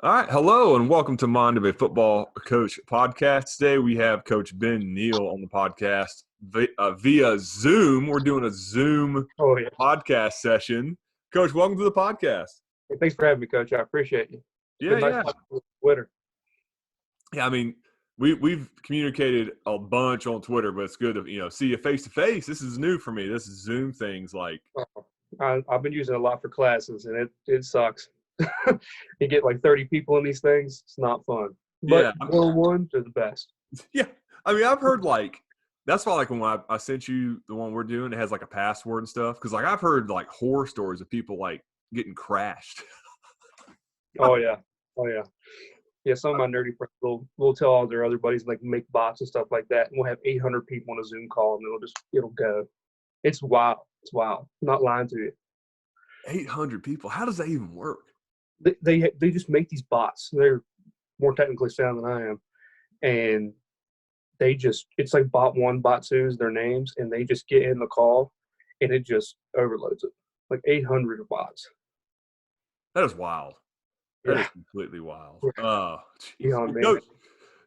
All right. Hello and welcome to Mind of a Football Coach podcast. Today we have Coach Ben Neal on the podcast via Zoom. We're doing a Zoom Oh, yeah. podcast session. Coach, welcome to the podcast. Hey, thanks for having me, Coach. I appreciate you. It's Yeah, been nice yeah. talking with Twitter. Yeah, I mean, we've communicated a bunch on Twitter, but it's good to, see you face to face. This is new for me. This is Zoom things like I've been using it a lot for classes, and it sucks. You get like 30 people in these things. It's not fun. But yeah. one-on-one, they're the best. Yeah. I mean, I've heard that's why when I sent you the one we're doing, it has like a password and stuff. Cause I've heard like horror stories of people like getting crashed. Oh, yeah. Oh, yeah. Yeah, some of my nerdy friends will tell all their other buddies, like, make bots and stuff like that. And we'll have 800 people on a Zoom call, and it'll go. It's wild. It's wild. I'm not lying to you. 800 people. How does that even work? They just make these bots. They're more technically sound than I am. And it's like bot one, bot two is their names, and they just get in the call, and it just overloads it. Like 800 bots. That is wild. That Yeah. is completely wild. Yeah, man. Coach,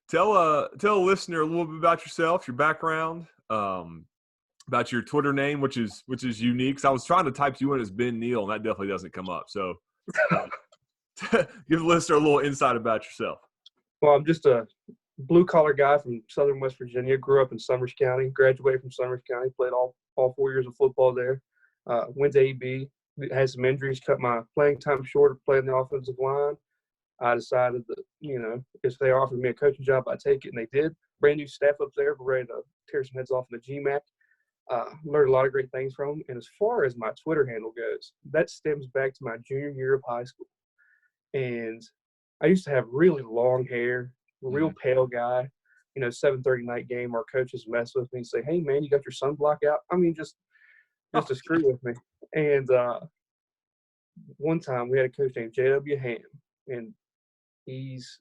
tell a listener a little bit about yourself, your background, about your Twitter name, which is unique. So I was trying to type you in as Ben Neal, and that definitely doesn't come up. So give the listener a little insight about yourself. Well, I'm just a blue-collar guy from southern West Virginia. Grew up in Summers County. Graduated from Summers County. Played all 4 years of football there. Went to AB. Had some injuries. Cut my playing time short of playing the offensive line. I decided that, if they offered me a coaching job, I'd take it, and they did. Brand new staff up there. We're ready to tear some heads off in the GMAC. Learned a lot of great things from them. And as far as my Twitter handle goes, that stems back to my junior year of high school. And I used to have really long hair, real pale guy. 7:30 night game, our coaches mess with me and say, "Hey, man, you got your sunblock out?" I mean, just to screw with me. And one time we had a coach named J.W. Ham, and he's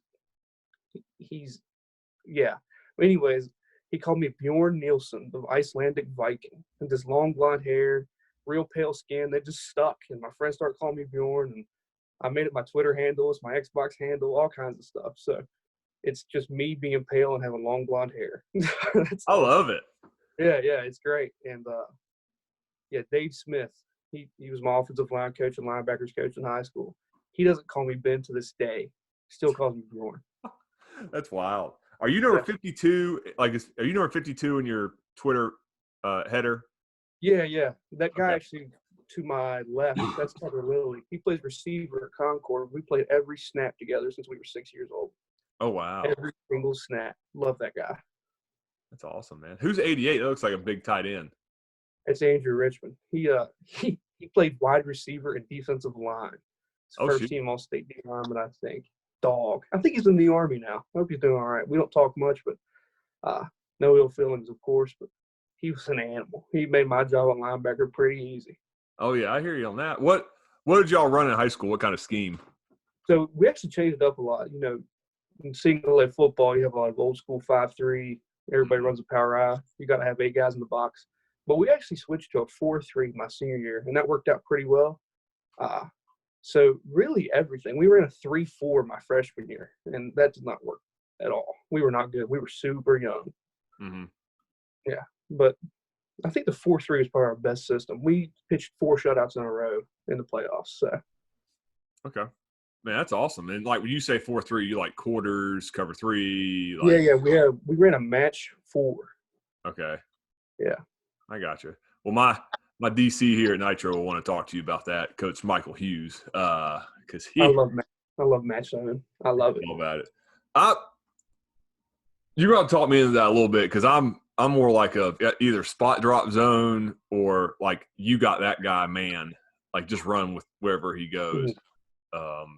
yeah. Anyways, he called me Bjorn Nielsen, the Icelandic Viking, and this long blonde hair, real pale skin. They just stuck, and my friends started calling me Bjorn, and I made it my Twitter handle, it's my Xbox handle, all kinds of stuff. So it's just me being pale and having long blonde hair. I love it. Yeah, it's great. And Dave Smith, he was my offensive line coach and linebackers coach in high school. He doesn't call me Ben to this day. He still calls me Bjorn. That's wild. Are you number 52? Are you number 52 in your Twitter header? Yeah. That guy actually to my left, that's Tucker Lilly. He plays receiver at Concord. We played every snap together since we were 6 years old. Oh, wow. Every single snap. Love that guy. That's awesome, man. Who's 88? That looks like a big tight end. It's Andrew Richmond. He played wide receiver and defensive line. First team All-State D lineman, I think. Dog. I think he's in the Army now. I hope he's doing all right. We don't talk much, but no ill feelings, of course. But he was an animal. He made my job at linebacker pretty easy. Oh, yeah, I hear you on that. What did y'all run in high school? What kind of scheme? So we actually changed it up a lot. In single-A football, you have a lot of old-school 5-3. Everybody runs a power I. You got to have 8 guys in the box. But we actually switched to a 4-3 my senior year, and that worked out pretty well. So really everything. We ran a 3-4 my freshman year, and that did not work at all. We were not good. We were super young. Mm-hmm. Yeah, but I think the 4-3 is probably our best system. We pitched 4 shutouts in a row in the playoffs. So. Okay. Man, that's awesome. And when you say 4-3, you like quarters, cover 3? Yeah. We ran a match 4. Okay. Yeah. I got you. Well, my DC here at Nitro will want to talk to you about that, Coach Michael Hughes, because I love match zone. I love it. All about it. You're going to talk me into that a little bit because I'm more like a either spot drop zone or like you got that guy, man, like just run with wherever he goes. Mm-hmm.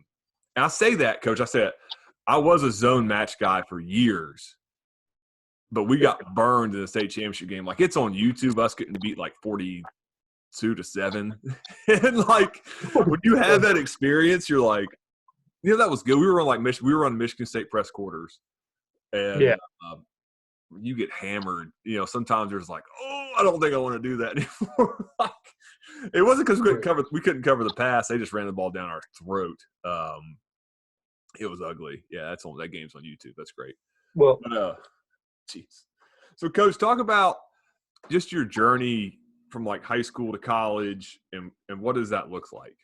And I say that, Coach. I said I was a zone match guy for years, but we got burned in the state championship game. Like it's on YouTube, us getting beat like 42-7, and like when you have that experience, you're like, that was good. We were on Michigan State press quarters. And you get hammered. Sometimes there's like, oh, I don't think I want to do that anymore. It wasn't because we couldn't cover the pass. They just ran the ball down our throat. It was ugly. Yeah, that game's on YouTube. That's great. Well, But jeez. So, Coach, talk about just your journey from like high school to college, and what does that look like?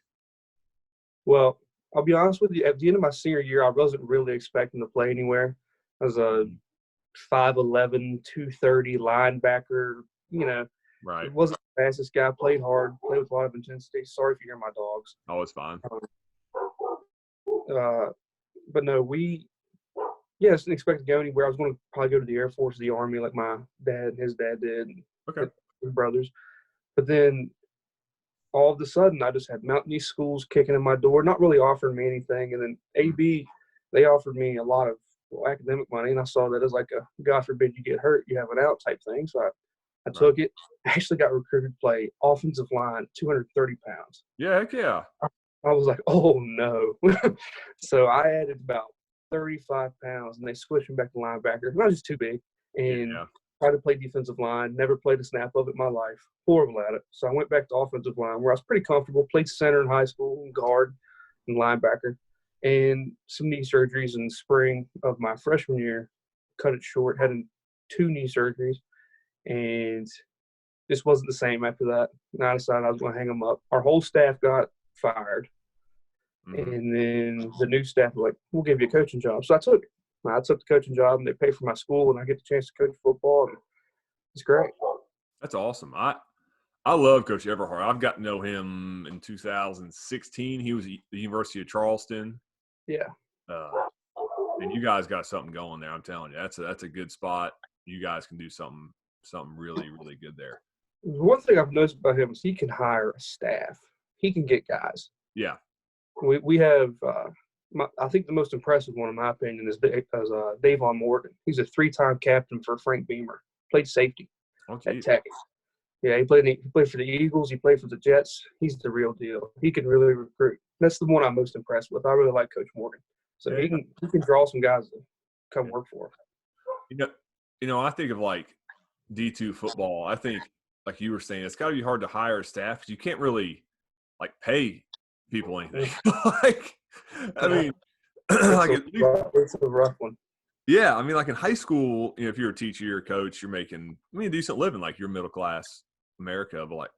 well, I'll be honest with you. At the end of my senior year, I wasn't really expecting to play anywhere. I was a 5'11", 230 linebacker. Right. It wasn't the fastest guy. Played hard. Played with a lot of intensity. Sorry if you hear my dogs. Oh, it's fine. But no, I didn't expect to go anywhere. I was going to probably go to the Air Force, the Army, like my dad and his dad did, and Okay. his brothers. But then all of a sudden, I just had Mountain East schools kicking in my door, not really offering me anything. And then AB, they offered me a lot of academic money, and I saw that as like a God forbid you get hurt, you have an out type thing. So I took it. I actually got recruited to play offensive line, 230 pounds. Yeah, heck yeah. I was like, oh no. So I added about 35 pounds, and they switched me back to linebacker. I was just too big, and tried to play defensive line. Never played a snap of it in my life. Horrible at it. So I went back to offensive line, where I was pretty comfortable. Played center in high school, and guard, and linebacker. And some knee surgeries in the spring of my freshman year. Cut it short. Had 2 knee surgeries, and this wasn't the same after that. And I decided I was going to hang them up. Our whole staff got fired. Mm-hmm. And then the new staff was like, we'll give you a coaching job. So I took it. I took the coaching job, and they pay for my school, and I get the chance to coach football. And it's great. That's awesome. I love Coach Everhart. I've got to know him in 2016. He was at the University of Charleston. Yeah. And you guys got something going there. I'm telling you, that's a good spot. You guys can do something really, really good there. One thing I've noticed about him is he can hire a staff. He can get guys. Yeah. We have I think the most impressive one, in my opinion, is Davon Morgan. He's a 3-time captain for Frank Beamer. Played safety at Tech. Yeah, he played for the Eagles. He played for the Jets. He's the real deal. He can really recruit. That's the one I'm most impressed with. I really like Coach Morgan. So he can draw some guys to come work for him. I think of like D2 football. I think, like you were saying, it's got to be hard to hire a staff because you can't really like pay people anything. It's a rough one. Yeah, I mean, like in high school, if you're a teacher, you're a coach, you're making a decent living, like you're middle class America. But like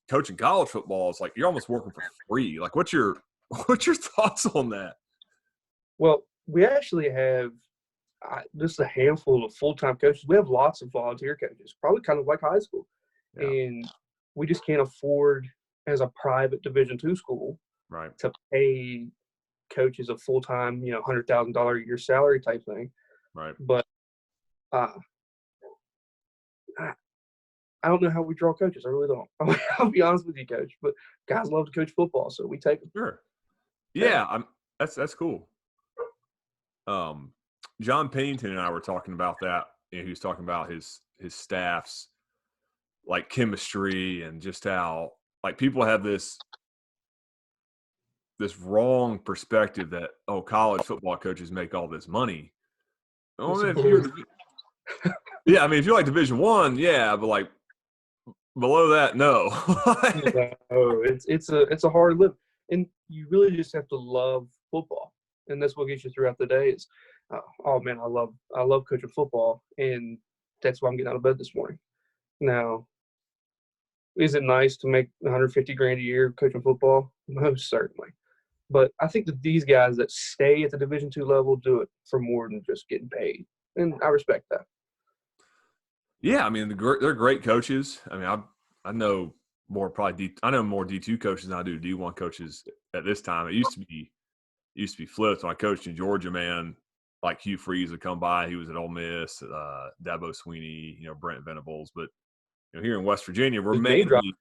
coaching college football is like you're almost working for free. Like, what's your thoughts on that? Well, we actually have just a handful of full-time coaches. We have lots of volunteer coaches, probably kind of like high school, and we just can't afford, as a private Division II school, to pay coaches a full-time, $100,000 a year salary type thing. Right. But I don't know how we draw coaches. I really don't. I'll be honest with you, Coach. But guys love to coach football, so we take them. Sure. Yeah, that's cool. John Pennington and I were talking about that. He was talking about his staff's like chemistry and just how like people have this wrong perspective that college football coaches make all this money. If you're like Division I, but like below that, no. It's a hard live, and you really just have to love football, and that's what gets you throughout the day. Is I love coaching football, and that's why I'm getting out of bed this morning. Now, is it nice to make $150,000 a year coaching football? Most certainly. But I think that these guys that stay at the Division II level do it for more than just getting paid, and I respect that. Yeah, I mean they're great coaches. I mean I know more more D2 coaches than I do D1 coaches at this time. It used to be flipped when I coached in Georgia. Man, like Hugh Freeze would come by. He was at Ole Miss. Dabo Sweeney, Brent Venables. But here in West Virginia, we're mainly.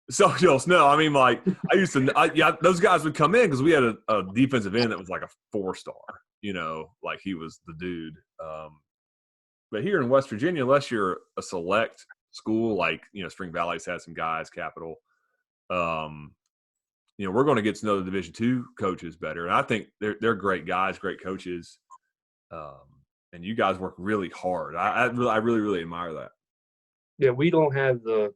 So no, I mean, like I used to, those guys would come in because we had a defensive end that was like a 4-star, like he was the dude. But here in West Virginia, unless you're a select school, like Spring Valley's had some guys, Capital, we're going to get to know the Division II coaches better, and I think they're great guys, great coaches, and you guys work really hard. I really, really admire that. Yeah, we don't have the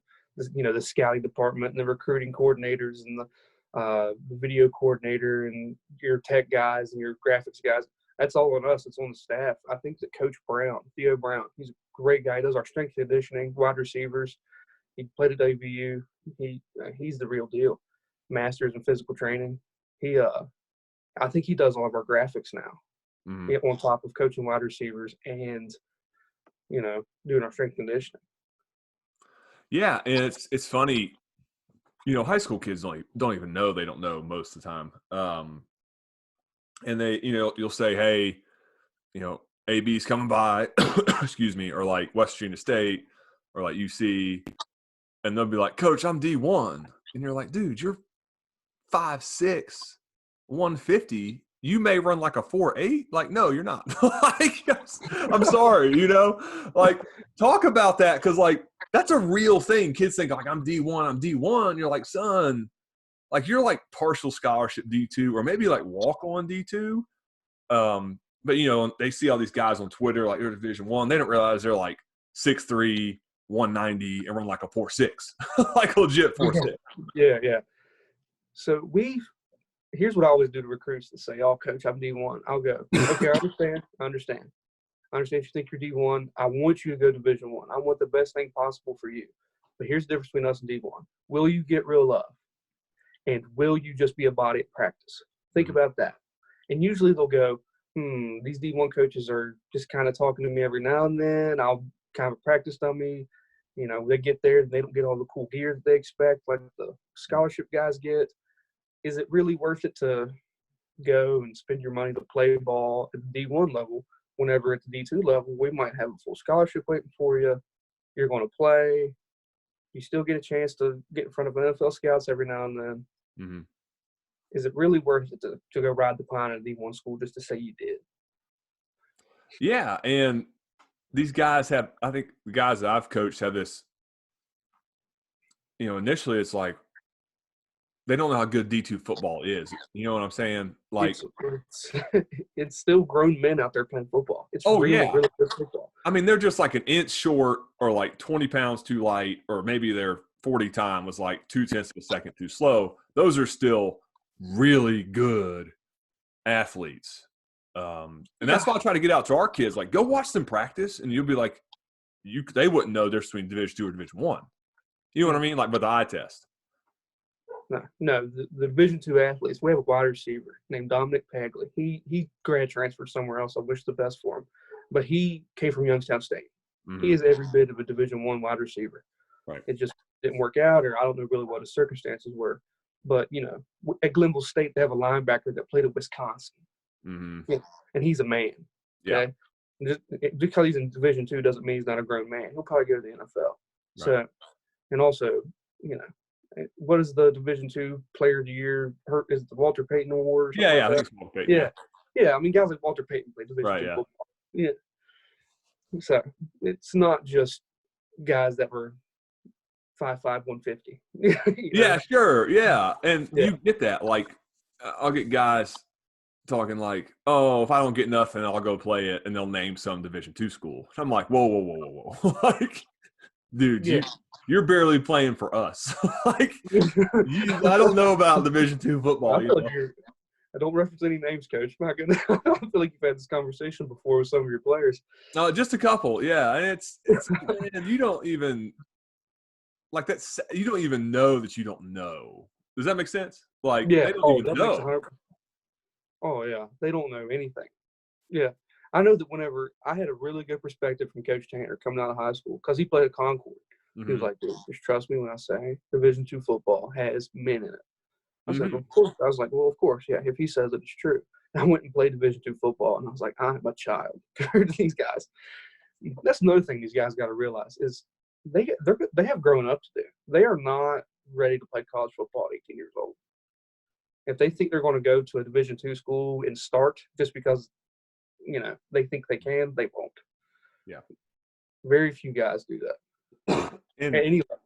scouting department and the recruiting coordinators and the video coordinator and your tech guys and your graphics guys. That's all on us. It's on the staff. I think that Coach Brown, Theo Brown, he's a great guy. He does our strength and conditioning, wide receivers. He played at WVU. He's the real deal. Masters in physical training. I think he does all of our graphics now. Mm-hmm. On top of coaching wide receivers and, doing our strength and conditioning. Yeah, and it's funny, high school kids don't even know they don't know most of the time. And they, you'll say, hey, AB's coming by, excuse me, or like West Virginia State or like UC, and they'll be like, Coach, I'm D1. And you're like, dude, you're 5'6", 150. You may run like a 4.8. Like, no, you're not. Like, I'm sorry, like, talk about that. Cause like, that's a real thing. Kids think like, I'm D1. You're like, son, like you're like partial scholarship D2 or maybe like walk on D2. But they see all these guys on Twitter, like they're Division I. They don't realize they're like 6'3", 190 and run like a 4.6, like legit 4.6. Yeah. So here's what I always do to recruits to say, "Oh, Coach, I'm D1." I'll go, okay, I understand. You think you're D1. I want you to go Division I. I want the best thing possible for you. But here's the difference between us and D1. Will you get real love? And will you just be a body at practice? Think about that. And usually they'll go, these D1 coaches are just kind of talking to me every now and then. I'll kind of practice dummy. They get there and they don't get all the cool gear that they expect, like the scholarship guys get. Is it really worth it to go and spend your money to play ball at the D1 level whenever at the D2 level we might have a full scholarship waiting for you? You're going to play. You still get a chance to get in front of NFL scouts every now and then. Mm-hmm. Is it really worth it to go ride the pine at a D1 school just to say you did? Yeah, and these guys I think the guys that I've coached have this, initially it's like they don't know how good D2 football is. You know what I'm saying? Like it's still grown men out there playing football. It's really good football. I mean, they're just like an inch short or like 20 pounds too light, or maybe their 40 time was like 0.2 of a second too slow. Those are still really good athletes. And that's why I try to get out to our kids, like, go watch them practice, and you'll be like, they wouldn't know the difference between Division II or Division I. You know what I mean? Like, but the eye test. No, the Division II athletes, we have a wide receiver named Dominic Pagley. He grad transferred somewhere else. I wish the best for him. But he came from Youngstown State. Mm-hmm. He is every bit of a Division I wide receiver. Right. It just didn't work out, or I don't know really what his circumstances were. But, at Glenville State, they have a linebacker that played at Wisconsin. Mm-hmm. And he's a man. Okay? Yeah. Just because he's in Division II doesn't mean he's not a grown man. He'll probably go to the NFL. Right. So, and also, what is the Division II Player of the Year? Is it the Walter Payton Award? I think it's Walter Payton. Yeah. I mean, guys like Walter Payton play Division II football. Yeah. So it's not just guys that were 5'5", 150. Yeah, sure. Yeah, and you get that. Like, I'll get guys talking like, "Oh, if I don't get nothing, I'll go play it," and they'll name some Division II school. I'm like, whoa. Like, dude, you're barely playing for us. Like, I don't know about Division II football. I don't reference any names, Coach. My goodness. I feel like you've had this conversation before with some of your players. No, just a couple. Yeah, and it's man, you don't even like that. You don't even know that you don't know. Does that make sense? Like, they don't even know. Oh yeah, they don't know anything. Yeah, I know that whenever I had a really good perspective from Coach Tanner coming out of high school, because he played at Concord. Mm-hmm. He was like, "Dude, just trust me when I say Division II football has men in it." I said, "Of course." I was like, "Well, of course, yeah. If he says it, it's true." And I went and played Division II football, and I was like, "I'm a child compared to these guys." That's another thing these guys got to realize is they have grown up to do. They are not ready to play college football at 18 years old. If they think they're going to go to a Division II school and start just because, they think they can, they won't. Yeah. Very few guys do that. And at any level.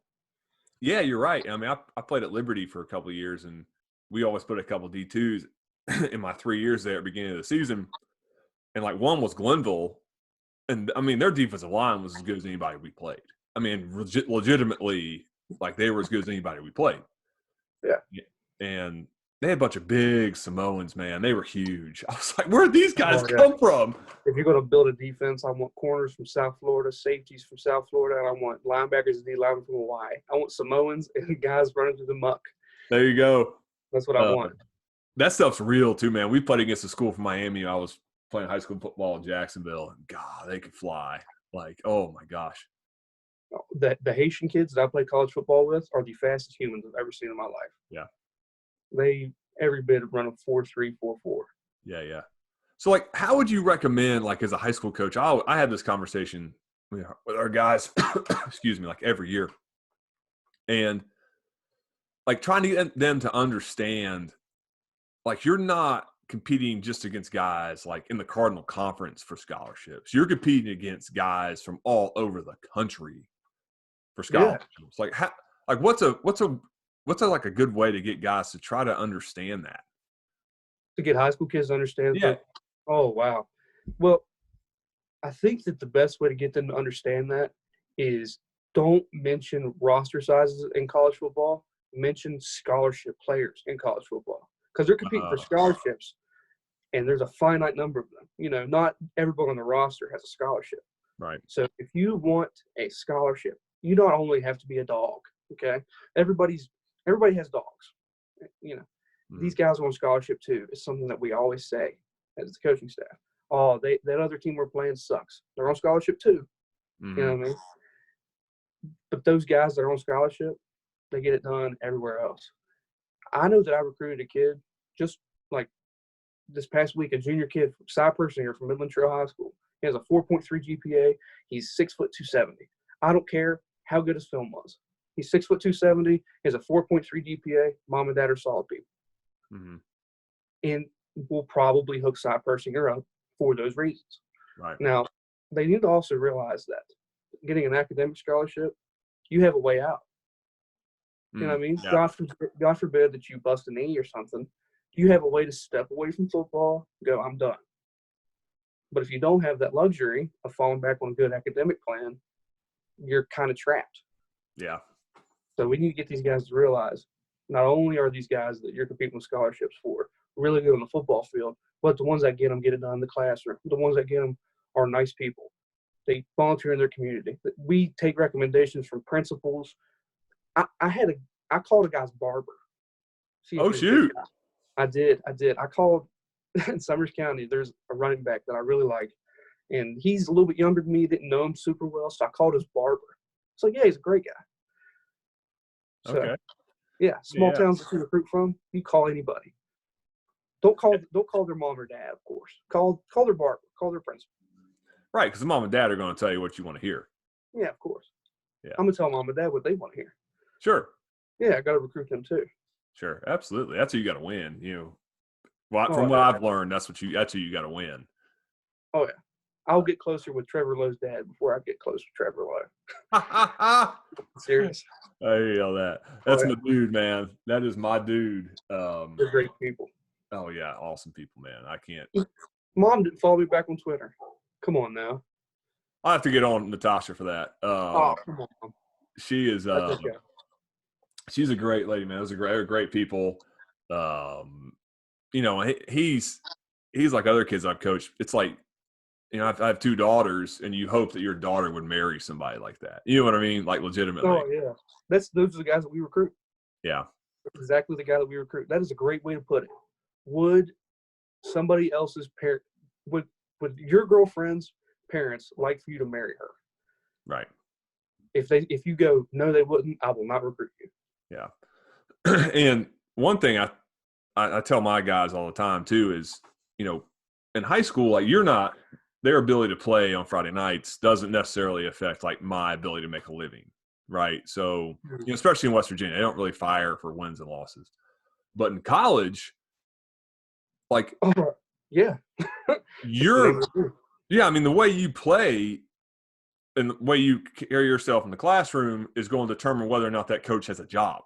Yeah, you're right. I mean, I played at Liberty for a couple of years, and we always put a couple D2s in my 3 years there at the beginning of the season. And, like, one was Glenville. And, I mean, their defensive line was as good as anybody we played. I mean, legitimately, like, they were as good as anybody we played. Yeah. and they had a bunch of big Samoans, man. They were huge. I was like, where'd these guys Oh, yeah. come from? If you're going to build a defense, I want corners from South Florida, safeties from South Florida, and I want linebackers and D linemen from Hawaii. I want Samoans and guys running through the muck. There you go. That's what I want. That stuff's real too, man. We played against a school from Miami. I was playing high school football in Jacksonville, and God, they could fly. Like, oh my gosh. The Haitian kids that I play college football with are the fastest humans I've ever seen in my life. Yeah. They every bit of run a 4.3, 4.4. Yeah. So, like, how would you recommend, like, as a high school coach? I had this conversation with our guys, excuse me, like every year, and like trying to get them to understand, like, you're not competing just against guys like in the Cardinal Conference for scholarships. You're competing against guys from all over the country for scholarships. Yeah. Like, how, like, what's a like a good way to get guys to try to understand that? To get high school kids to understand Yeah. that? Oh, wow. Well, I think that the best way to get them to understand that is don't mention roster sizes in college football. Mention scholarship players in college football because they're competing for scholarships, and there's a finite number of them. You know, not everybody on the roster has a scholarship. Right. So if you want a scholarship, you not only have to be a dog, okay? Everybody has dogs. You know, these guys are on scholarship too. It's something that we always say as the coaching staff. Oh, that other team we're playing sucks. They're on scholarship too. Mm-hmm. You know what I mean? But those guys that are on scholarship, they get it done everywhere else. I know that I recruited a kid just like this past week, a junior kid, Cy Persinger from Midland Trail High School. He has a 4.3 GPA. He's 6'2", 270. I don't care how good his film was. He's 6'2", 270. He has a 4.3 GPA. Mom and dad are solid people. Mm-hmm. And we'll probably hook Cy Persinger up for those reasons. Right. Now, they need to also realize that getting an academic scholarship, you have a way out. You know what I mean? Yeah. God forbid that you bust a knee or something. You have a way to step away from football, go, I'm done. But if you don't have that luxury of falling back on a good academic plan, you're kind of trapped. Yeah. So we need to get these guys to realize not only are these guys that you're competing with scholarships for really good on the football field, but the ones that get them get it done in the classroom. The ones that get them are nice people. They volunteer in their community. We take recommendations from principals. I called a guy's barber. Oh, shoot. I did. I called in Summers County. There's a running back that I really like, and he's a little bit younger than me. Didn't know him super well, so I called his barber. It's like, yeah, he's a great guy. So, okay. Yeah, small towns that you recruit from, you call anybody. Don't call their mom or dad, of course. Call their barber. Call their principal. Right, because the mom and dad are going to tell you what you want to hear. Yeah, of course. Yeah. I'm going to tell mom and dad what they want to hear. Sure. Yeah, I got to recruit them too. Sure, absolutely. That's who you got to win. You know, from what I've learned, that's who you got to win. Oh yeah, I'll get closer with Trevor Lowe's dad before I get close with Trevor Lowe. Serious. I hear that. That's my dude, man. That is my dude. They're great people. Oh yeah, awesome people, man. I can't. Mom didn't follow me back on Twitter. Come on now. I'll have to get on Natasha for that. Come on. She is. She's a great lady, man. Those are great people. You know, he's like other kids I've coached. It's like, you know, I have two daughters, and you hope that your daughter would marry somebody like that. You know what I mean? Like legitimately. Oh yeah, those are the guys that we recruit. Yeah. That's exactly the guy that we recruit. That is a great way to put it. Would somebody else's parent, would your girlfriend's parents like for you to marry her? Right. If you go, no, they wouldn't, I will not recruit you. Yeah. And one thing I tell my guys all the time too is, you know, in high school, like their ability to play on Friday nights doesn't necessarily affect like my ability to make a living. Right. So, you know, especially in West Virginia, they don't really fire for wins and losses. But in college, like, yeah, I mean, the way you play and the way you carry yourself in the classroom is going to determine whether or not that coach has a job.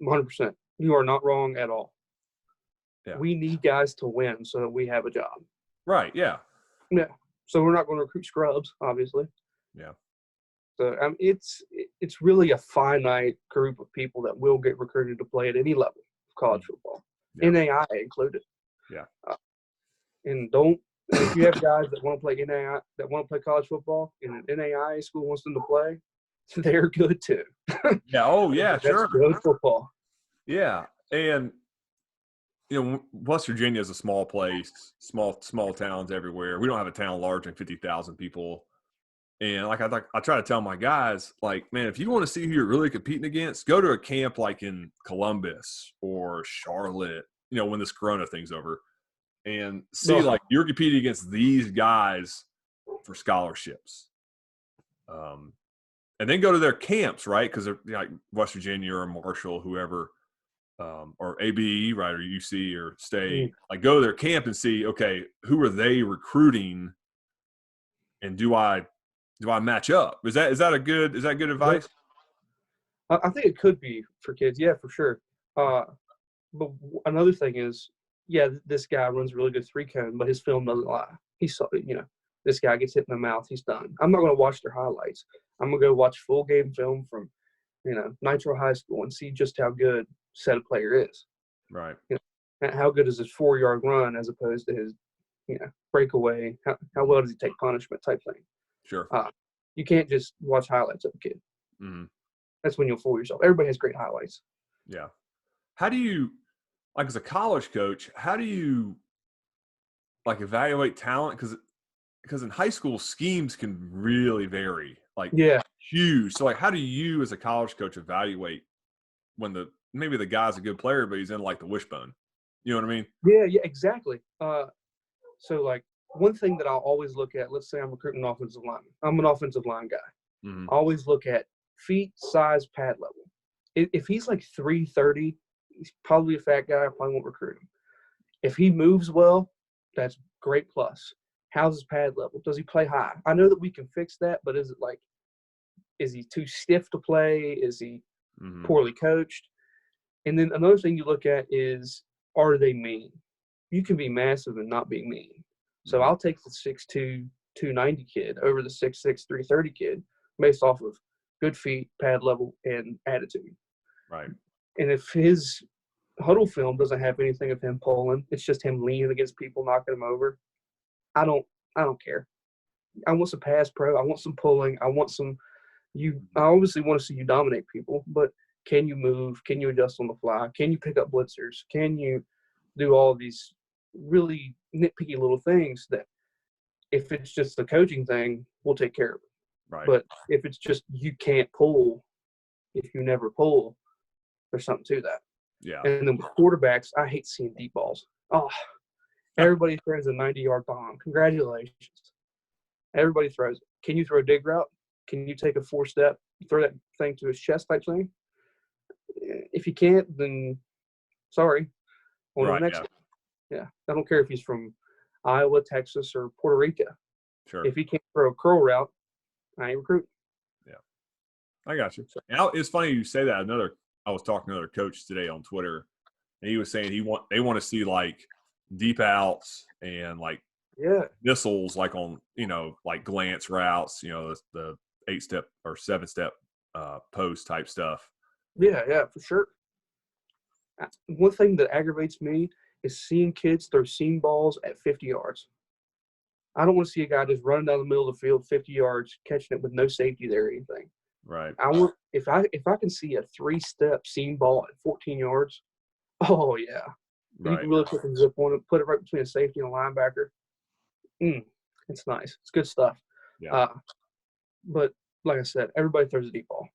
100%. You are not wrong at all. Yeah. We need guys to win so that we have a job. Right. Yeah. Yeah. So we're not going to recruit scrubs, obviously. Yeah. So it's really a finite group of people that will get recruited to play at any level of college football, NAIA included. Yeah. And if you have guys that want to play NAIA, that want to play college football, and an NAIA school wants them to play, they're good too. Yeah. Oh, yeah. That's Sure. good football. Yeah, and West Virginia is a small place, small towns everywhere. We don't have a town larger than 50,000 people. And I try to tell my guys, like, man, if you want to see who you're really competing against, go to a camp like in Columbus or Charlotte, when this Corona thing's over, and see like you're competing against these guys for scholarships. And then go to their camps, right? Because they're like West Virginia or Marshall, whoever, or ABE, right, or UC or State. Like, go to their camp and see, okay, who are they recruiting, and do I match up? Is that good advice? I think it could be for kids, yeah, for sure. But another thing is, yeah, this guy runs a really good 3-cone, but his film doesn't lie. This guy gets hit in the mouth, he's done. I'm not going to watch their highlights. I'm going to go watch full game film from, Nitro High School and see just how good said player is. Right. How good is his 4-yard run as opposed to his, breakaway? How well does he take punishment type thing? Sure. You can't just watch highlights of a kid. Mm-hmm. That's when you'll fool yourself. Everybody has great highlights. Yeah. How do you, like, as a college coach, how do you, like, evaluate talent? Because in high school, schemes can really vary, like, huge. So, like, how do you, as a college coach, evaluate when maybe the guy's a good player, but he's in, like, the wishbone? You know what I mean? Yeah, exactly. So, like, one thing that I'll always look at, let's say I'm recruiting an offensive lineman. I'm an offensive line guy. Mm-hmm. I always look at feet, size, pad level. If he's like 330, he's probably a fat guy. I probably won't recruit him. If he moves well, that's great plus. How's his pad level? Does he play high? I know that we can fix that, but is he too stiff to play? Is he poorly coached? And then another thing you look at is, are they mean? You can be massive and not be mean. So I'll take the 6'2", 290 kid over the 6'6", 330 kid based off of good feet, pad level, and attitude. Right. And if his huddle film doesn't have anything of him pulling, it's just him leaning against people, knocking them over, I don't care. I want some pass pro. I want some pulling. I obviously want to see you dominate people, but can you move? Can you adjust on the fly? Can you pick up blitzers? Can you do all of these really nitpicky little things that if it's just the coaching thing, we'll take care of it. Right. But if it's just you can't pull, if you never pull, there's something to that. Yeah. And then with quarterbacks, I hate seeing deep balls. Oh, everybody throws a 90-yard bomb. Congratulations. Everybody throws it. Can you throw a dig route? Can you take a 4-step, throw that thing to his chest type thing? If you can't, then sorry. On the next one. Yeah. I don't care if he's from Iowa, Texas, or Puerto Rico. Sure. If he can't throw a curl route, I ain't recruiting. Yeah. I got you. And it's funny you say that. I was talking to another coach today on Twitter, and he was saying they want to see, like, deep outs and, like, missiles, like, on, like glance routes, the 8-step or 7-step post type stuff. Yeah, for sure. One thing that aggravates me is seeing kids throw seam balls at 50 yards. I don't want to see a guy just running down the middle of the field 50 yards, catching it with no safety there or anything. Right. I want if I can see a 3-step seam ball at 14 yards, oh yeah. Right. You can really put the zip on it, put it right between a safety and a linebacker. It's nice. It's good stuff. Yeah. But like I said, everybody throws a deep ball.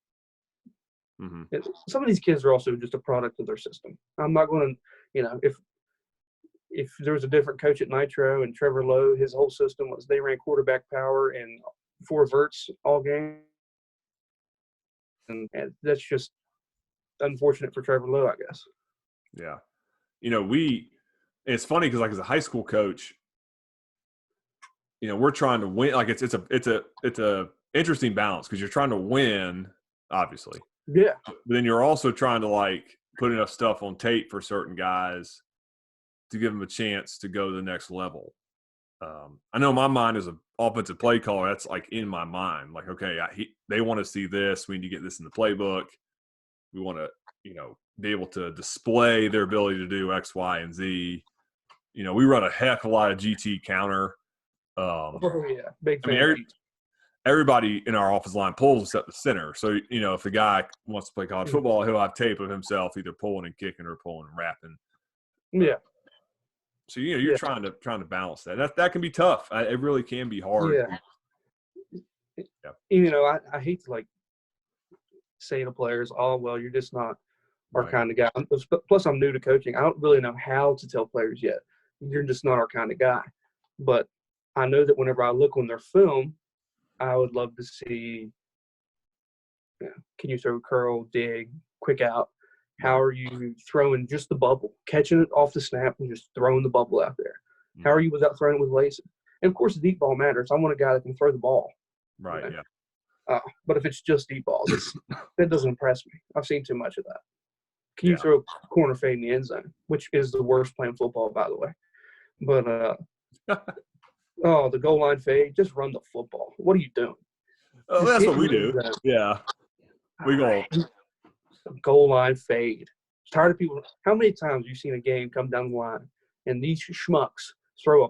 Mm-hmm. Some of these kids are also just a product of their system. I'm not going to, if there was a different coach at Nitro and Trevor Lowe, his whole system was they ran quarterback power and 4 verts all game. And that's just unfortunate for Trevor Lowe, I guess. Yeah. It's funny because, like, as a high school coach, we're trying to win. Like, it's a interesting balance because you're trying to win, obviously. Yeah. But then you're also trying to, like, put enough stuff on tape for certain guys to give them a chance to go to the next level. I know my mind as an offensive play caller, that's like in my mind. Like, okay, they want to see this. We need to get this in the playbook. We want to, be able to display their ability to do X, Y, and Z. We run a heck of a lot of GT counter. Oh yeah, big I fan. mean, everybody in our offensive line pulls except the center. So, if the guy wants to play college football, he'll have tape of himself either pulling and kicking or pulling and wrapping. Yeah. So you're trying to balance that. That can be tough. It really can be hard. Yeah. I hate to say to players, "Oh, well, you're just not our kind of guy." Plus, I'm new to coaching. I don't really know how to tell players yet. You're just not our kind of guy. But I know that whenever I look on their film, I would love to see. Can you throw curl, dig, quick out? How are you throwing just the bubble, catching it off the snap and just throwing the bubble out there? How are you without throwing it with laces? And, of course, the deep ball matters. I want a guy that can throw the ball. Right, yeah. But if it's just deep balls, that doesn't impress me. I've seen too much of that. Can you throw a corner fade in the end zone, which is the worst playing football, by the way. But, the goal line fade, just run the football. What are you doing? Oh, that's what we do. Yeah. We go goal line fade. Tired of people. How many times have you seen a game come down the line and these schmucks throw a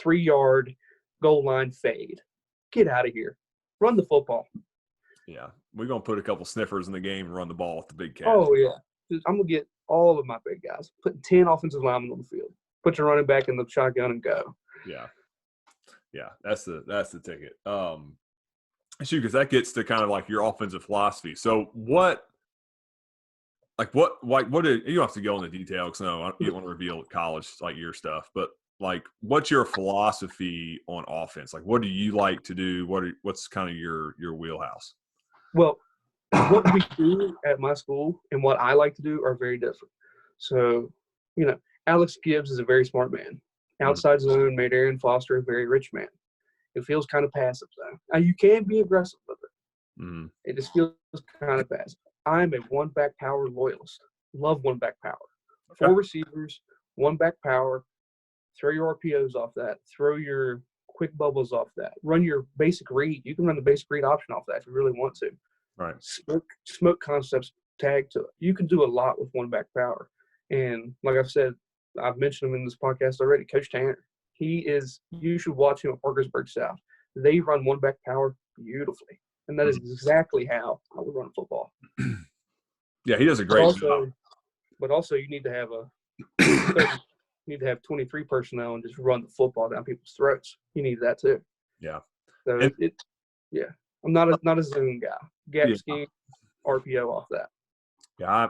3-yard goal line fade? Get out of here. Run the football. Yeah. We're going to put a couple sniffers in the game and run the ball with the big cat. Oh, yeah. I'm going to get all of my big guys. Put 10 offensive linemen on the field. Put your running back in the shotgun and go. Yeah. Yeah. That's the ticket. Shoot, because that gets to kind of like your offensive philosophy. So what did you don't have to go into detail because no, you don't want to reveal college like your stuff, but what's your philosophy on offense? Like, what do you like to do? What's kind of your wheelhouse? Well, what we do at my school and what I like to do are very different. So, Alex Gibbs is a very smart man. Outside zone made Aaron Foster a very rich man. It feels kind of passive, though. Now, you can be aggressive with it. Mm-hmm. It just feels kind of passive. I'm a one-back power loyalist. Love one-back power. 4 receivers, one-back power. Throw your RPOs off that. Throw your quick bubbles off that. Run your basic read. You can run the basic read option off that if you really want to. Right. Smoke concepts tagged to it. You can do a lot with one-back power. And like I've said, I've mentioned him in this podcast already, Coach Tanner. You should watch him at Parkersburg South. They run one-back power beautifully. And that is exactly how I would run football. Yeah, he does a great job. But also you need to have 23 personnel and just run the football down people's throats. You need that too. Yeah. So I'm not a zone guy. Gap scheme, RPO off that. Yeah,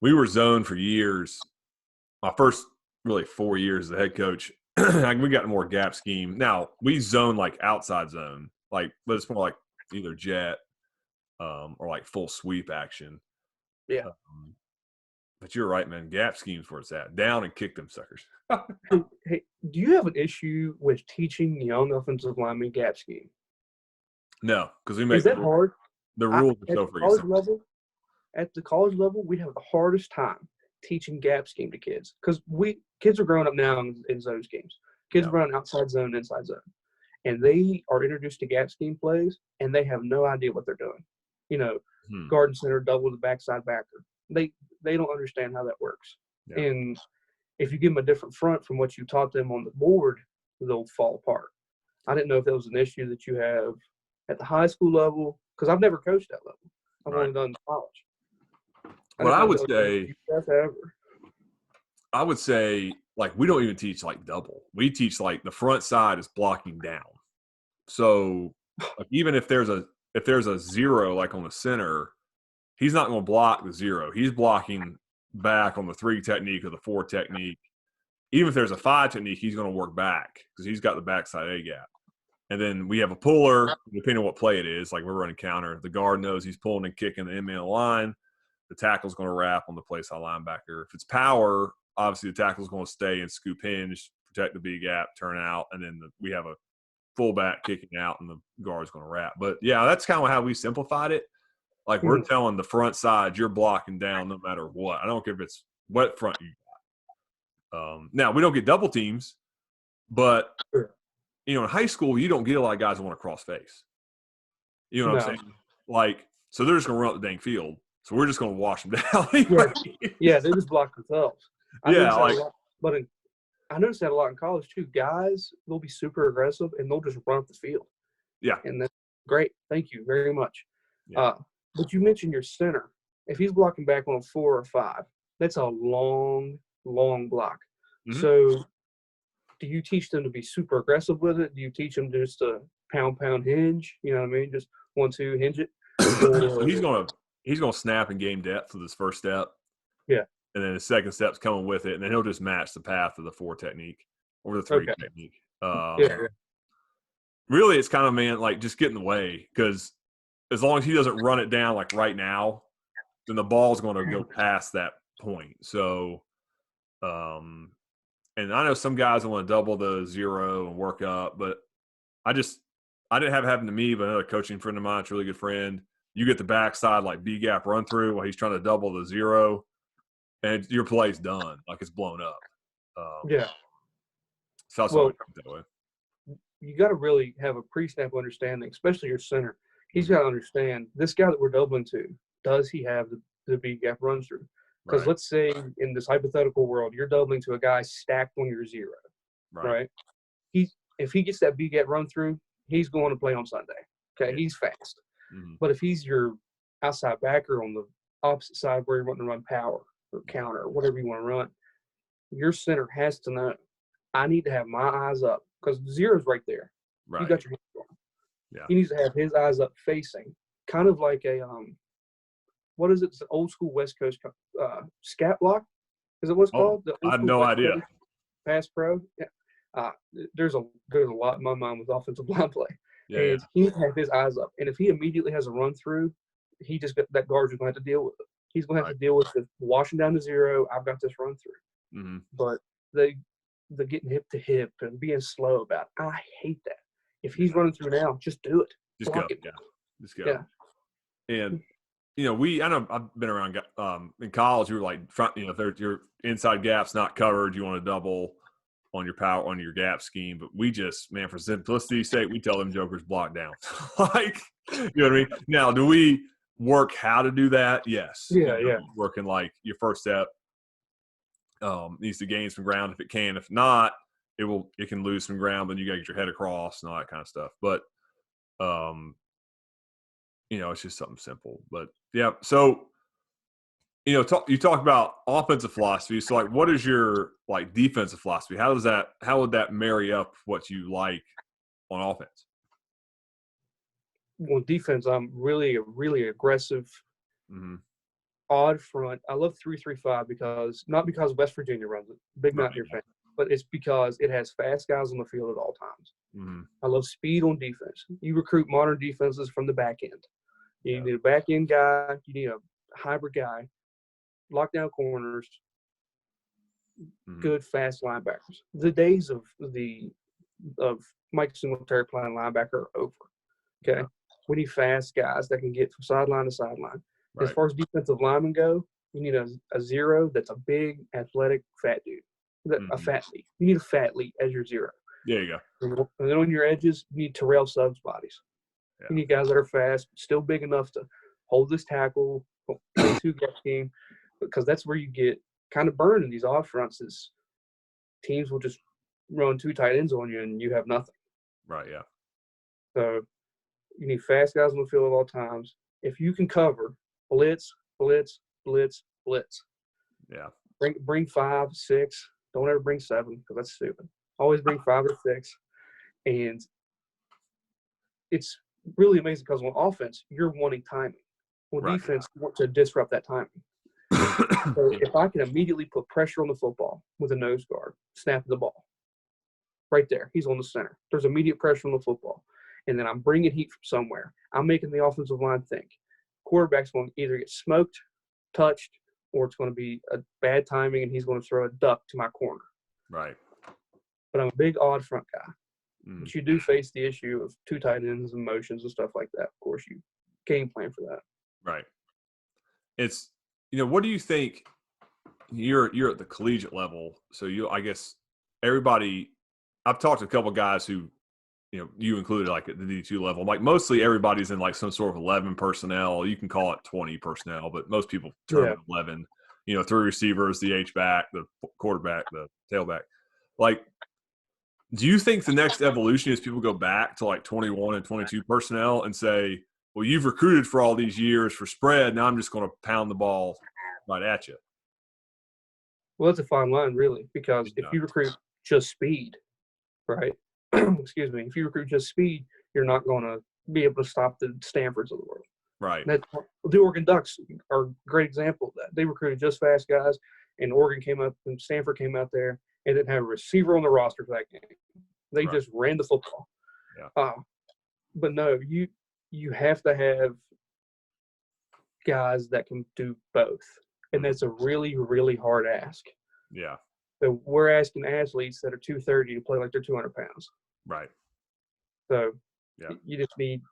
we were zoned for years. My first really 4 years as a head coach. We got more gap scheme. Now we zone like outside zone, but it's more like either jet or like full sweep action. Yeah. But you're right, man. Gap scheme's where it's at. Down and kick them suckers. Hey, do you have an issue with teaching young offensive linemen gap scheme? No, because we make Is that hard? The rules are so freaking. At the college level, we have the hardest time teaching gap scheme to kids because kids are growing up now in zone schemes. Kids run outside zone, inside zone, and they are introduced to gap scheme plays, and they have no idea what they're doing. Guard center, double the backside backer. They don't understand how that works. Yeah. And if you give them a different front from what you taught them on the board, they'll fall apart. I didn't know if that was an issue that you have at the high school level because I've never coached that level. I've only done college. I would say we don't even teach double. We teach the front side is blocking down. So even if there's a zero on the center, he's not going to block the zero. He's blocking back on the 3 technique or the 4 technique. Even if there's a 5 technique, he's going to work back because he's got the backside A gap. And then we have a puller, depending on what play it is. We're running counter. The guard knows he's pulling and kicking the in-man line. The tackle's going to wrap on the play side linebacker. If it's power, obviously the tackle's going to stay and scoop hinge, protect the B gap, turn out, and then we have a fullback kicking out and the guard's going to wrap. But, yeah, that's kind of how we simplified it. We're telling the front side you're blocking down no matter what. I don't care if it's what front you got. Now, we don't get double teams, but in high school, you don't get a lot of guys that want to cross face. You know what I'm No. saying? Like, so they're just going to run up the dang field. So we're just going to wash them down. Yeah, they just block themselves. I Yeah, noticed that a lot, but I noticed that a lot in college too. Guys, they'll be super aggressive and they'll just run up the field. yeah, And that's great. Thank you very much. yeah. But you mentioned your center. If he's blocking back on a 4 or 5, that's a long, long block. Mm-hmm. So do you teach them to be super aggressive with it? Do you teach them just to pound hinge? You know what I mean? Just 1, 2, hinge it. So he's gonna snap and gain depth with his first step. Yeah. And then his second step's coming with it, and then he'll just match the path of the 4 technique or the 3 technique. Really, it's kind of, man, like, just get in the way, because as long as he doesn't run it down like right now, then the ball's going to go past that point. So, and I know some guys want to double the 0 and work up, but I didn't have it happen to me, but another coaching friend of mine, it's a really good friend. You get the backside like B gap run through while he's trying to double the 0, and your play's done, like it's blown up. So that's all that way. You got to really have a pre-snap understanding, especially your center. He's got to understand this guy that we're doubling to. Does he have the B gap run through? Because let's say in this hypothetical world, you're doubling to a guy stacked on your 0, right? If he gets that B gap run through, he's going to play on Sunday. Okay, he's fast. Mm-hmm. But if he's your outside backer on the opposite side where you're wanting to run power or counter or whatever you want to run, your center has to know, I need to have my eyes up, because 0's right there. Right. You got your hands on him. Yeah. He needs to have his eyes up facing, kind of like a what is it? It's an old school West Coast scat block. Is it what's called? I have no idea. Pass pro. Yeah. There's a lot in my mind with offensive line play. Yeah. He needs to have his eyes up, and if he immediately has a run through, that guard's going to have to deal with it. He's going to have to deal with the washing down to 0. I've got this run through. Mm-hmm. But the getting hip to hip and being slow about it, I hate that. If he's running through now, just do it. Just Block go. it. Yeah. Just go. Yeah. And I know I've been around in college. You were like, if your inside gap's not covered, you want to double on your power on your gap scheme. But we just, man, for simplicity's sake, we tell them jokers block down. Like, you know what I mean? Now, do we work how to do that? Yes. Yeah. Working like your first step needs to gain some ground if it can. If not, it can lose some ground. Then you got to get your head across and all that kind of stuff. But it's just something simple. But yeah, so you talk about offensive philosophy. So like, what is your like defensive philosophy? How would that marry up what you like on offense? Well, defense, I'm really aggressive, odd front. I love 3-3-5 not because West Virginia runs it. Big Mountaineer fan. But it's because it has fast guys on the field at all times. Mm-hmm. I love speed on defense. You recruit modern defenses from the back end. You need a back end guy. You need a hybrid guy. Lockdown corners. Good fast linebackers. The days of Mike Singletary playing linebacker are over. Okay, we need fast guys that can get from sideline to sideline. As far as defensive linemen go, you need a 0 that's a big, athletic, fat dude. A fat lead. You need a fat lead as your 0. There you go. And then on your edges, you need Terrell Suggs bodies. Yeah. You need guys that are fast, still big enough to hold this tackle, play 2-gap scheme, because that's where you get kind of burned in these odd fronts. Is teams will just run 2 tight ends on you and you have nothing. Right. Yeah. So you need fast guys on the field at all times. If you can cover blitz, blitz, blitz, blitz. Yeah. Bring 5, 6. Don't ever bring 7 because that's stupid. Always bring 5 or 6. And it's really amazing because on offense, you're wanting timing. On defense, you want to disrupt that timing. So if I can immediately put pressure on the football with a nose guard, snap the ball. Right there. He's on the center. There's immediate pressure on the football. And then I'm bringing heat from somewhere. I'm making the offensive line think. Quarterback's going to either get smoked, touched, or it's going to be a bad timing and he's going to throw a duck to my corner. Right. But I'm a big odd front guy. But you do face the issue of 2 tight ends and motions and stuff like that. Of course, you game plan for that. Right. It's, what do you think? You're at the collegiate level, so I guess everybody. I've talked to a couple of guys who you included like at the D2 level, like mostly everybody's in like some sort of 11 personnel. You can call it 20 personnel, but most people term it 11. 3 receivers, the H-back, the quarterback, the tailback. Like, do you think the next evolution is people go back to like 21 and 22 personnel and say, well, you've recruited for all these years for spread, now I'm just going to pound the ball right at you? Well, it's a fine line, really, because if you recruit just speed, right? Excuse me. If you recruit just speed, you're not going to be able to stop the Stanfords of the world. Right. The Oregon Ducks are a great example of that. They recruited just fast guys, and Oregon came up, and Stanford came out there, and didn't have a receiver on the roster for that game. They just ran the football. Yeah. But no, you have to have guys that can do both, and that's a really, really hard ask. Yeah. So we're asking athletes that are 230 to play like they're 200 pounds. Right. So you just need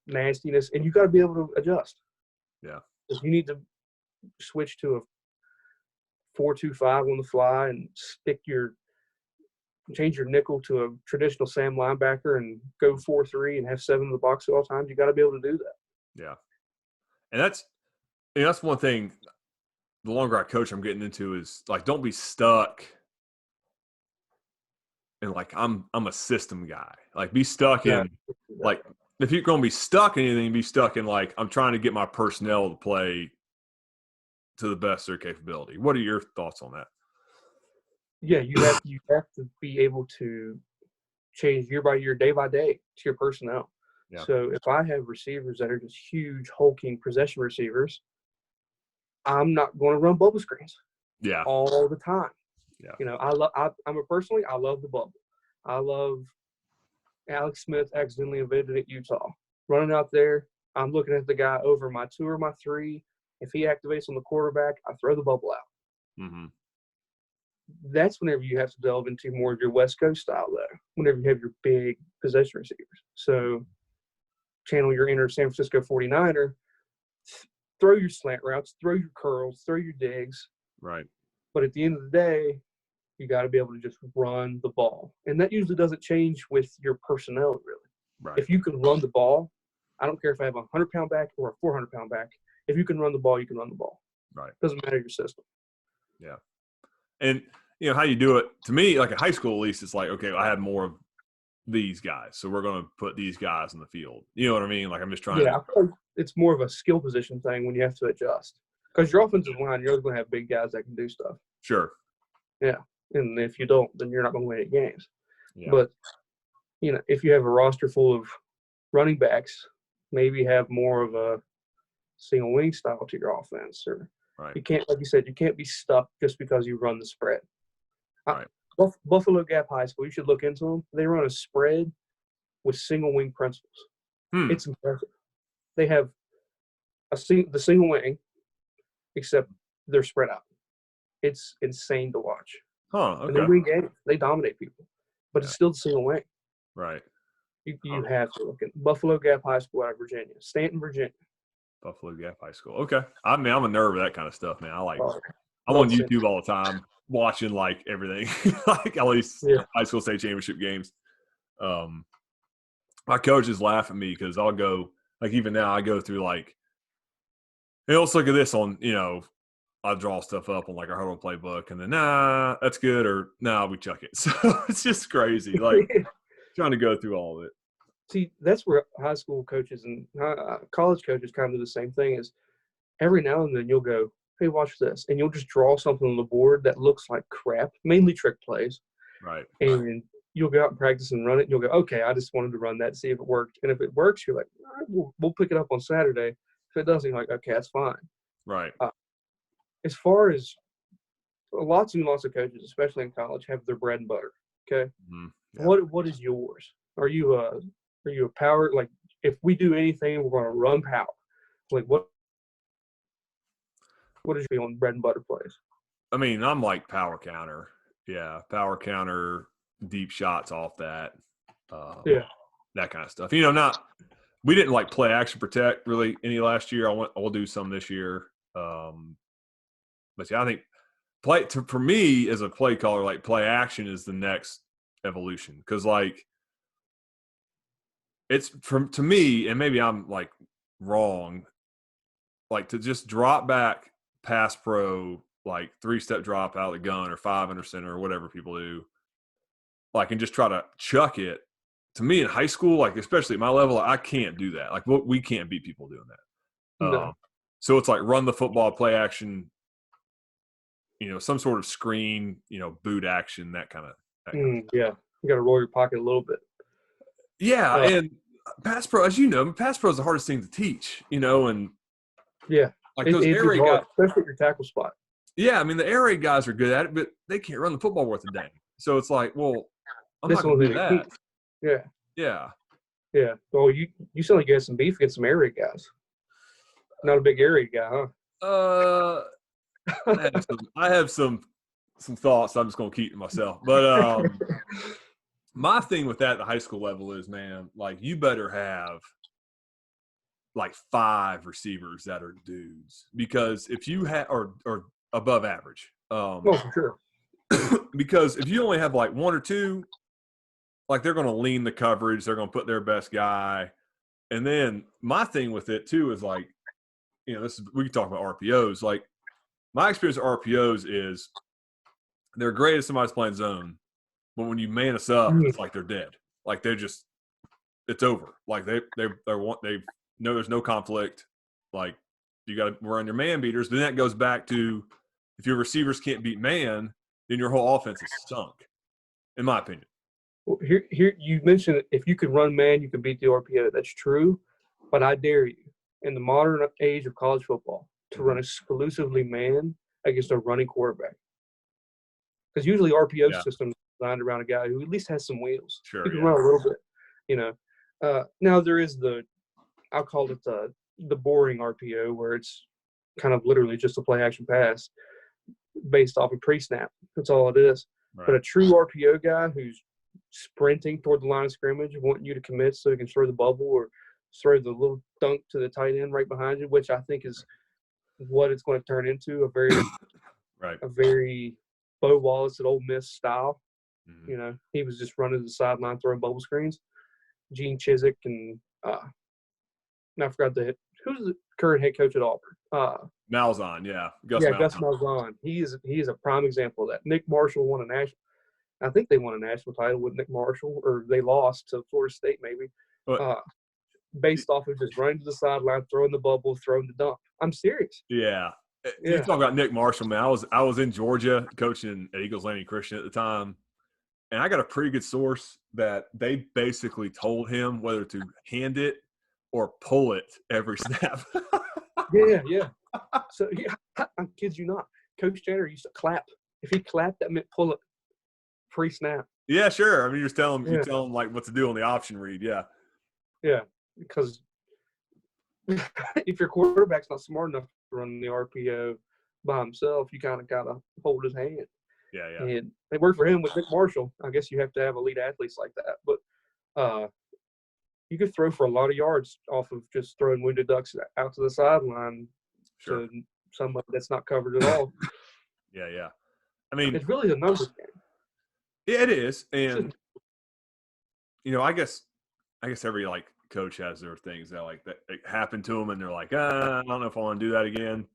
nastiness, and you got to be able to adjust. Yeah. If you need to switch to a 4-2-5 on the fly and change your nickel to a traditional Sam linebacker and go 4-3 and have 7 in the box at all times, you got to be able to do that. Yeah. And that's one thing. The longer I coach, I'm getting into is like, don't be stuck. And like, I'm a system guy. Like, be stuck in like, if you're going to be stuck in anything, be stuck in like, I'm trying to get my personnel to play to the best of their capability. What are your thoughts on that? Yeah, you have to be able to change year by year, day by day to your personnel. Yeah. So if I have receivers that are just huge, hulking possession receivers, I'm not going to run bubble screens. Yeah. All the time. Yeah. I love the bubble. I love Alex Smith accidentally invented at Utah. Running out there, I'm looking at the guy over my 2 or my 3. If he activates on the quarterback, I throw the bubble out. Mm-hmm. That's whenever you have to delve into more of your West Coast style, though, whenever you have your big possession receivers. So channel your inner San Francisco 49er, throw your slant routes, throw your curls, throw your digs. Right. But at the end of the day, you got to be able to just run the ball. And that usually doesn't change with your personnel, really. Right. If you can run the ball, I don't care if I have a 100-pound back or a 400-pound back. If you can run the ball, you can run the ball. Right. Doesn't matter your system. Yeah. And, how you do it, to me, like at high school at least, it's like, okay, I have more of these guys, so we're going to put these guys in the field. You know what I mean? Like, I'm just trying to – I feel like it's more of a skill position thing when you have to adjust. Because your offensive line, you're going to have big guys that can do stuff. Sure. Yeah. And if you don't, then you're not going to win any games. Yeah. But, if you have a roster full of running backs, maybe have more of a single wing style to your offense. Or you can't, like you said, you can't be stuck just because you run the spread. Right. Buffalo Gap High School, you should look into them. They run a spread with single wing principles. It's impressive. They have the single wing, except they're spread out. It's insane to watch. Huh, okay. And they win games. They dominate people. But it's still the single wing. Right. You have to look at Buffalo Gap High School out of Virginia. Stanton, Virginia. Buffalo Gap High School. Okay. I'm a nerd with that kind of stuff, man. I'm on YouTube all the time watching like everything. Like at least high school state championship games. My coaches laugh at me because I'll go like even now I go through like, hey, let's look at this on, I draw stuff up on like our huddle playbook and then, nah, that's good. Or nah, we chuck it. So it's just crazy. Like trying to go through all of it. See, that's where high school coaches and college coaches kind of do the same thing is every now and then you'll go, hey, watch this. And you'll just draw something on the board that looks like crap, mainly trick plays. Right. And you'll go out and practice and run it. And you'll go, okay, I just wanted to run that, see if it worked. And if it works, you're like, all right, we'll pick it up on Saturday. If it doesn't, you're like, okay, that's fine. Right. As far as lots and lots of coaches, especially in college, have their bread and butter. Okay. Mm-hmm. Yeah. What is yours? Are you a power? Like, if we do anything, we're going to run power. Like, what is your on bread and butter plays? I mean, I'm like power counter. Yeah, power counter, deep shots off that. That kind of stuff. We didn't like play action protect really any last year. I'll do some this year. But yeah, I think for me as a play caller, like play action is the next evolution because like it's to me, and maybe I'm like wrong, like to just drop back pass pro, like 3-step drop out of the gun or 5 under center or whatever people do, like, and just try to chuck it. To me in high school, like especially at my level, I can't do that. Like we can't beat people doing that. No. So it's like run the football, play action, some sort of screen, boot action, that kind of. Yeah, you got to roll your pocket a little bit. Yeah, and pass pro, as you know, pass pro is the hardest thing to teach, and yeah, like those air raid guys, especially your tackle spot. Yeah, I mean the air raid guys are good at it, but they can't run the football worth a dang. So it's like, well, I'm not going to do that. Yeah. Well, you sound like you had some beef against some air raid guys. Not a big air raid guy, huh? I have some thoughts I'm just going to keep to myself. But my thing with that at the high school level is, man, like you better have like 5 receivers that are dudes, because if you have or above average. For sure. Because if you only have like 1 or 2, like they're going to lean the coverage, they're going to put their best guy. And then my thing with it too is like, we can talk about RPOs. Like my experience with RPOs is they're great if somebody's playing zone, but when you man us up, it's like they're dead. Like it's over. Like they know there's no conflict. Like you got to run your man beaters. Then that goes back to, if your receivers can't beat man, then your whole offense is sunk, in my opinion. Well, here you mentioned if you could run man, you could beat the RPO. That's true, but I dare you, in the modern age of college football, to run exclusively man against a running quarterback. Because usually RPO systems are designed around a guy who at least has some wheels. Sure, he can run a little bit, Now there is I'll call it the boring RPO, where it's kind of literally just a play action pass based off a pre-snap. That's all it is. Right. But a true RPO guy who's sprinting toward the line of scrimmage, wanting you to commit so he can throw the bubble or throw the little dunk to the tight end right behind you, which I think is what it's going to turn into, a very Bo Wallace at Ole Miss style. Mm-hmm. He was just running to the sideline throwing bubble screens. Gene Chizik and I forgot who's the current head coach at Auburn? Malzahn, Gus Malzahn. He is a prime example of that. Nick Marshall won a national. I think they won a national title with Nick Marshall, or they lost to Florida State maybe. Based off of just running to the sideline, throwing the bubble, throwing the dunk. I'm serious. Yeah. You talk about Nick Marshall, man. I was in Georgia coaching at Eagles Landing Christian at the time, and I got a pretty good source that they basically told him whether to hand it or pull it every snap. Yeah. So I kid you not, Coach Jenner used to clap. If he clapped, that meant pull it pre-snap. Yeah, sure. I mean, you tell him like what to do on the option read. Yeah, because if your quarterback's not smart enough to run the RPO by himself, you kind of got to hold his hand. Yeah. And it worked for him with Nick Marshall. I guess you have to have elite athletes like that. But you could throw for a lot of yards off of just throwing wounded ducks out to the sideline to somebody that's not covered at all. Yeah. I mean, it's really a numbers game. Yeah, it is. And, I guess every like coach has their things that like that happen to them and they're like, I don't know if I want to do that again.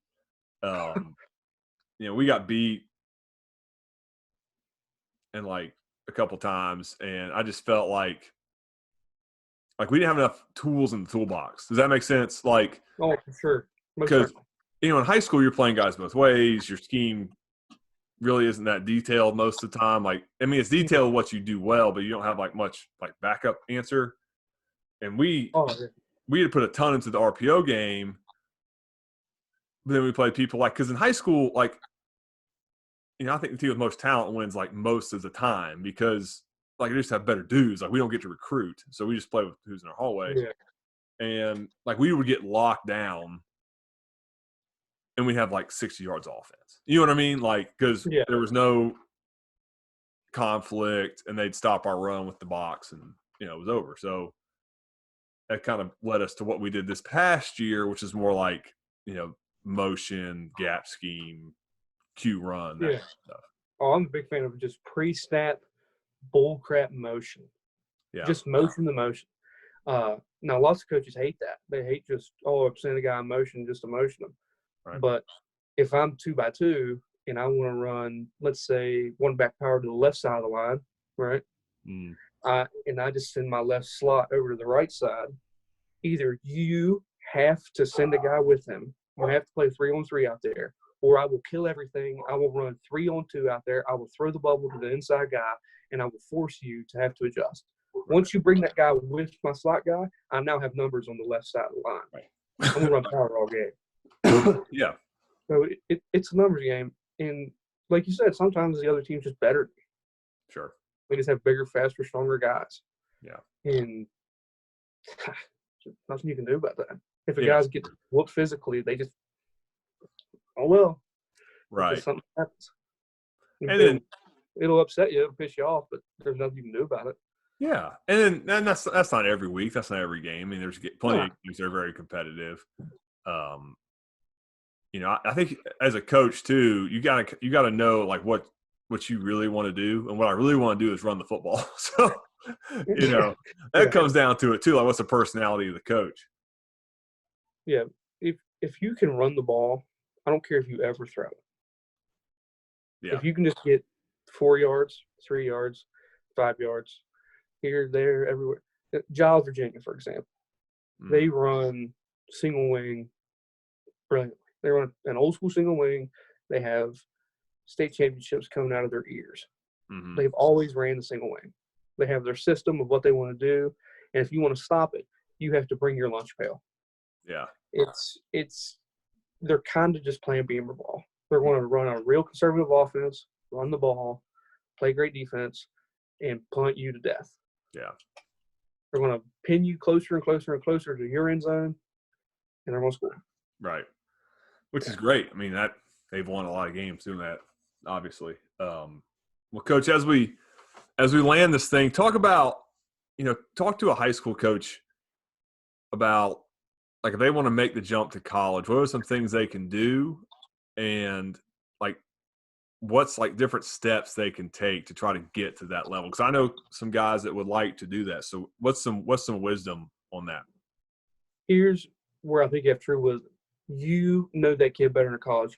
We got beat and like a couple times, and I just felt like we didn't have enough tools in the toolbox. Does that make sense? Like, for sure. Because in high school you're playing guys both ways. Your scheme really isn't that detailed most of the time. Like, I mean, it's detailed what you do well, but you don't have like much like backup answer. And we had to put a ton into the RPO game, but then we played people like, because in high school, like, I think the team with most talent wins like most of the time, because like they just have better dudes. Like we don't get to recruit, so we just play with who's in our hallway. Yeah. And like we would get locked down, and we have like 60 yards of offense. You know what I mean? Like, because there was no conflict, and they'd stop our run with the box, and it was over. So that kind of led us to what we did this past year, which is more like motion, gap scheme, Q run, that kind of stuff. Oh, I'm a big fan of just pre-snap bull crap motion. Yeah. Just motion to motion. Now, lots of coaches hate that. They hate just, send a guy in motion, just emotion them. Right. But if I'm 2x2 and I want to run, let's say, one back power to the left side of the line, right? Mm. And I just send my left slot over to the right side, either you have to send a guy with him. You have to play 3-on-3 out there, or I will kill everything. I will run 3-on-2 out there. I will throw the bubble to the inside guy, and I will force you to have to adjust. Once you bring that guy with my slot guy, I now have numbers on the left side of the line. Right. I'm going to run power all game. Yeah. So it's a numbers game. And like you said, sometimes the other team's just better. Sure. We just have bigger, faster, stronger guys. Yeah. And nothing you can do about that. If a guys get whooped physically, they just, right. Something happens. And then it'll upset you, it'll piss you off, but there's nothing you can do about it. Yeah, and that's not every week. That's not every game. I mean, there's plenty of games that are very competitive. I think as a coach too, you gotta know like what you really want to do, and what I really want to do is run the football. So that comes down to it too. Like, what's the personality of the coach? Yeah, if you can run the ball, I don't care if you ever throw it. Yeah. If you can just get 4 yards, 3 yards, 5 yards, here, there, everywhere. Giles, Virginia, for example, they run single wing brilliantly. They run an old school single wing. They have state championships coming out of their ears. Mm-hmm. They've always ran the single wing. They have their system of what they want to do, and if you want to stop it, you have to bring your lunch pail. Yeah, they're kind of just playing beamer ball. They're going to run a real conservative offense, run the ball, play great defense, and punt you to death. Yeah. They're going to pin you closer and closer and closer to your end zone, and they're going to score. Right. Which is great. I mean, they've won a lot of games doing that, obviously. Well, Coach, as we land this thing, talk to a high school coach about, like, if they want to make the jump to college, what are some things they can do, and like what's like different steps they can take to try to get to that level? Because I know some guys that would like to do that. So what's some wisdom on that? Here's where I think you have true wisdom. You know that kid better than a college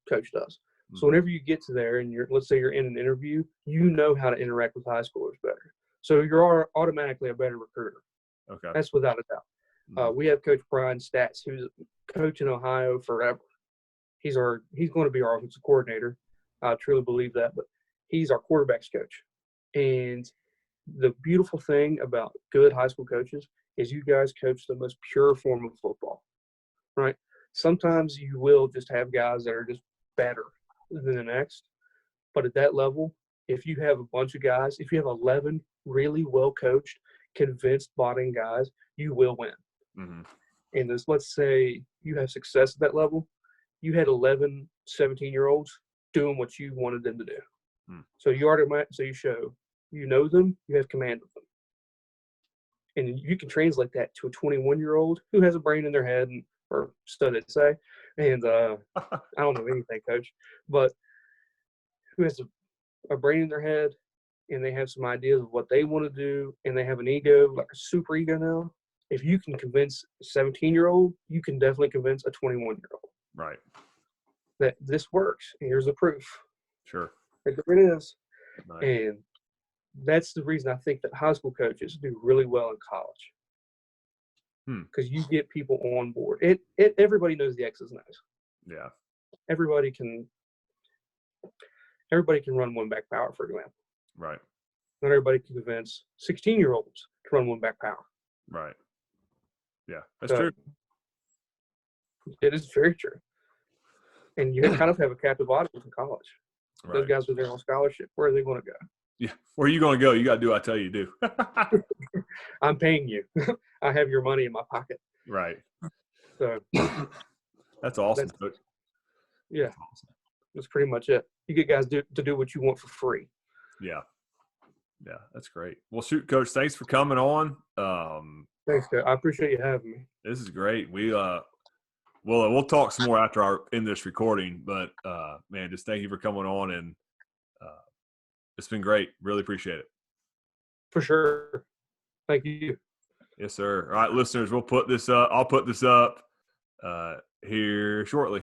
coach does. Mm-hmm. So whenever you get to there and let's say you're in an interview, you know how to interact with high schoolers better. So you're automatically a better recruiter. Okay. That's without a doubt. Mm-hmm. We have Coach Brian Stats, who's coaching Ohio forever. He's going to be our offensive coordinator. I truly believe that, but he's our quarterback's coach. And the beautiful thing about good high school coaches is you guys coach the most pure form of football, right? Sometimes you will just have guys that are just better than the next. But at that level, if you have a bunch of guys, if you have 11 really well-coached, convinced botting guys, you will win. Mm-hmm. And let's say you have success at that level, you had 11 17-year-olds doing what you wanted them to do. So you show you know them, you have command of them. And you can translate that to a 21-year-old who has a brain in their head, or so they say. And I don't know anything, Coach, but who has a brain in their head, and they have some ideas of what they want to do, and they have an ego, like a super ego now. If you can convince a 17-year-old, you can definitely convince a 21-year-old. Right. That this works. And here's the proof. Sure. There it is. Right. And that's the reason I think that high school coaches do really well in college. Because you get people on board. Everybody knows the X's and O's. Yeah. Everybody can run one back power, for example. Right. Not everybody can convince 16-year-olds to run one back power. Right. Yeah, that's true. It is very true. And you kind of have a captive audience in college. Right. Those guys are there on scholarship. Where are they going to go? Yeah. Where are you going to go? You got to do what I tell you to do. I'm paying you. I have your money in my pocket. Right. So that's awesome. Yeah. That's awesome. That's pretty much it. You get guys to do what you want for free. Yeah. Yeah, that's great. Well, shoot, Coach, thanks for coming on. Thanks, Coach. I appreciate you having me. This is great. We'll talk some more after our end this recording, but man, just thank you for coming on, and it's been great. Really appreciate it. For sure. Thank you. Yes, sir. All right, listeners, we'll put this up. I'll put this up here shortly.